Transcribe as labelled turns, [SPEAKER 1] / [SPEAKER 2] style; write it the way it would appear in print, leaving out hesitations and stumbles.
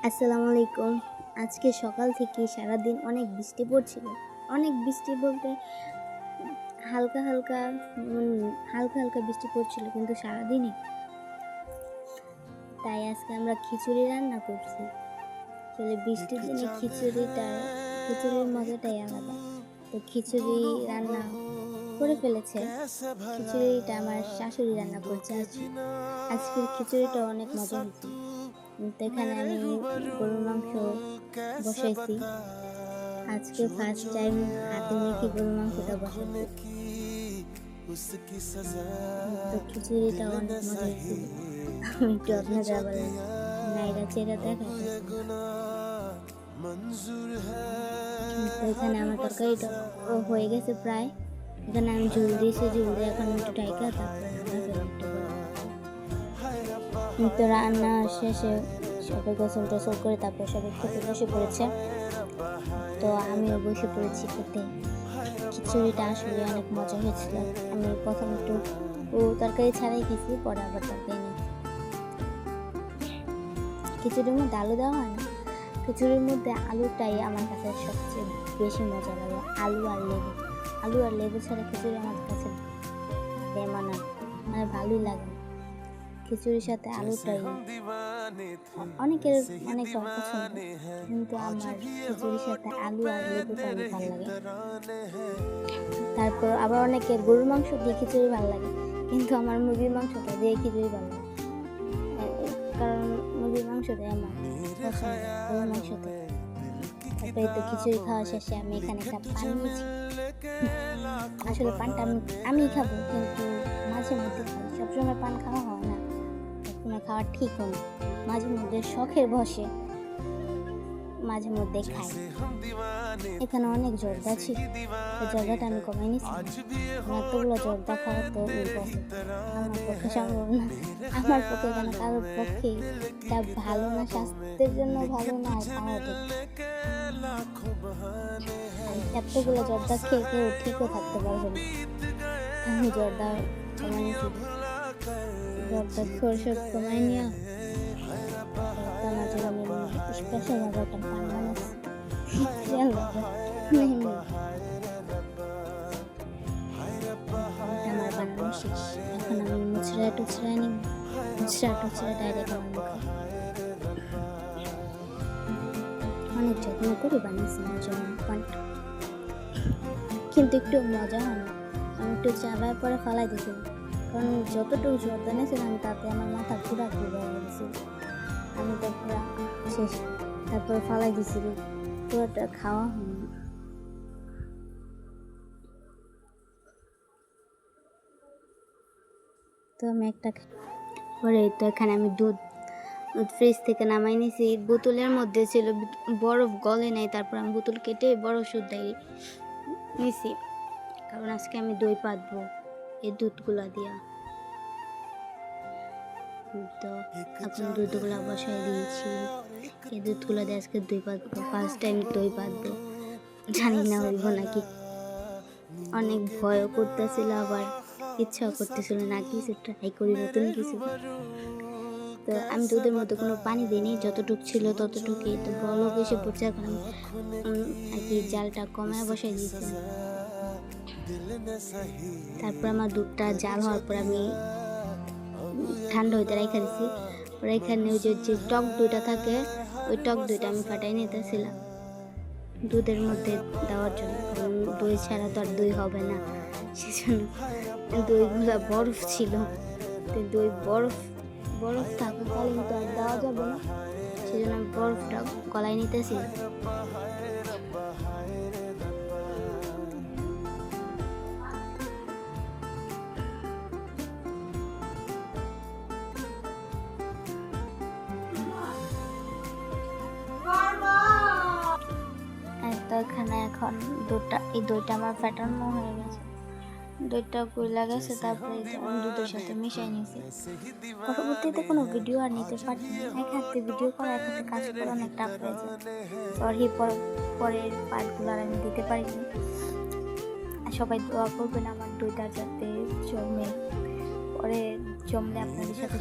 [SPEAKER 1] আসসালামু আলাইকুম। আজকে সকাল থেকে সারাদিন অনেক বৃষ্টি পড়ছিল। অনেক বৃষ্টি বলতে হালকা হালকা হালকা হালকা বৃষ্টি পড়ছিল, কিন্তু সারাদিনই। তাই আজকে আমরা খিচুড়ি রান্না করছি। আসলে বৃষ্টির দিনে খিচুড়ির মজাটাই আলাদা। তো খিচুড়ি রান্না করে ফেলেছে। খিচুড়িটা আমার শাশুড়ি রান্না করছে। আজকের খিচুড়িটা অনেক মজা হয়েছে। তো এখানে আমি গরুর মাংস বসাইছি। আজকে ফার্স্ট টাইম হাতে মেখে গরুর মাংসটা বসাইছি। তো খিচুড়িটা অনেক মজা হয়েছিল। আমি একটু আপনাদের আবার নাইরা চেরা দেখাচ্ছি। তো এখানে আমার তরকারিটা হয়ে গেছে প্রায়। এখানে আমি ঝোল দিয়েছি, ঝোল দিয়ে এখন একটু টাইকা তো রান্না শেষে সবাই গোসল টোসল করে তারপর সবাই খেতে বসে পড়েছে। তো আমিও বসে পড়েছি খেতে। খিচুড়িটা আসলে অনেক মজা হয়েছিল। আমি প্রথম একটু তরকারি ছাড়াই খেয়েছি, পরে আবার তরকারি নিই। খিচুড়ির মধ্যে আলু দেওয়া হয় না, খিচুড়ির মধ্যে আলুটাই আমার কাছে সবচেয়ে বেশি মজা লাগে। আলু আর লেবু ছাড়া খিচুড়ি আমার কাছে বেমানান, মানে ভালোই লাগে। খিচুড়ির সাথে আলুটাই অনেকের অনেক পছন্দ, কিন্তু আমার খিচুড়ির সাথে আলু আর লেবুটা অনেক ভালো লাগে। তারপর আবার অনেকের গরুর মাংস দিয়ে খিচুড়ি ভালো লাগে, কিন্তু আমার মুরগির মাংসটা দিয়ে খিচুড়ি ভালো লাগে, কারণ মুরগির মাংসটাই আমার পছন্দ গরুর মাংসতে। তারপরে তো খিচুড়ি খাওয়া শেষে আমি এখানে একটা পান নিয়েছি। আসলে পানটা আমি খাবো, কিন্তু মাঝে মধ্যে খাই, সবসময় পান খাওয়া হয় না, সবসময় খাওয়া ঠিক না। মাঝে মধ্যে শখের বসে মাঝে মধ্যে খাই। এখানে অনেক জর্দা ছিল, ওই জর্দাটা আমি কমাই নিচ্ছি। এতগুলো জর্দা খাওয়া তো আমার পক্ষে সম্ভব না। আমার পক্ষে কেন, কারোর পক্ষে এটা ভালো না, স্বাস্থ্যের জন্য ভালো না, খাওয়া ঠিক। এতগুলো জর্দা খেয়ে কেউ ঠিকও থাকতে পারবে না। আমি জর্দা কমাই নিচ্ছি, জর্দা সরষের কমাই নিয়ে আমার জন্য স্পেশাল ভাবে একটা পান বানাচ্ছি। আমার বানানো শেষ। এখন আমি মুচড়া নিব, মুচড়া ডাইরেক্ট আমার মুখে। অনেক যত্ন করে বানিয়েছি আমার জন্য পানটা, কিন্তু একটু মজা হয় না। আমি একটু চালার পরে ফালাই দিয়েছিলাম, কারণ যতটুকু জর্দা নিয়েছিলাম তাতে আমার মাথা ঘুরে গেছিল। আমি তো পুরা শেষ, তারপরে ফালাই দিয়েছিল, পুরোটা খাওয়া হয়নি। তো আমি একটা পরে তো এখানে আমি দুধ ফ্রিজ থেকে নামাই নিয়েছি। বোতলের মধ্যে ছিল, বরফ গলে নাই। তারপর আমি বোতল কেটে বরফ শুদ্ধই নিয়েছি, কারণ আজকে আমি দই পাতবো এই দুধগুলা দিয়া। তো এখন দুধগুলা বসাই দিয়েছি। এই দুধগুলা দিয়ে আজকে দই পাতবো, ফার্স্ট টাইম দই পাতবো, জানি না হইব নাকি। অনেক ভয়ও করতেছিল, আবার ইচ্ছাও করতেছিল না কিছু ট্রাই করি, নতুন কিছু। তো আমি দুধের মধ্যে কোনো পানি দিইনি, যতটুকু ছিল ততটুকুই। তো বলক এসে পড়ছে, এখন আর কি জালটা কমায় বসাই দিয়েছি। তারপর আমার দুধটা জাল হওয়ার পর আমি ঠান্ডা হইতে রেখে দিছি। পরে এখানে ওই যে টক দইটা থাকে, ওই টক দইটা আমি ফাটাই নিতেছিলাম দুধের মধ্যে দেওয়ার জন্য, কারণ দই ছাড়া তো আর দই হবে না। সেজন্য দইগুলা বরফ ছিল, তো দই বরফ থাকাকালীন তো আর দেওয়া যাবে না, সেজন্য আমি বরফটা গলায় নিতেছি। তো এখানে এখন এই দইটা আমার ফ্যাটানো হয়ে গেছে, দইটা গলা গেছে। তারপরে আমি দুধের সাথে মিশাই নিয়েছি। পরবর্তীতে কোনো ভিডিও আর নিতে পারি না, এক হাতে ভিডিও করা, এক হাতে কাজ করা অনেক টাফ হয়ে যায়। সরি, পরের পার্টগুলো আর আমি দিতে পারিনি। সবাই দোয়া করবেন আমার দইটা যাতে জমে, পরে জমলে আপনাদের সাথে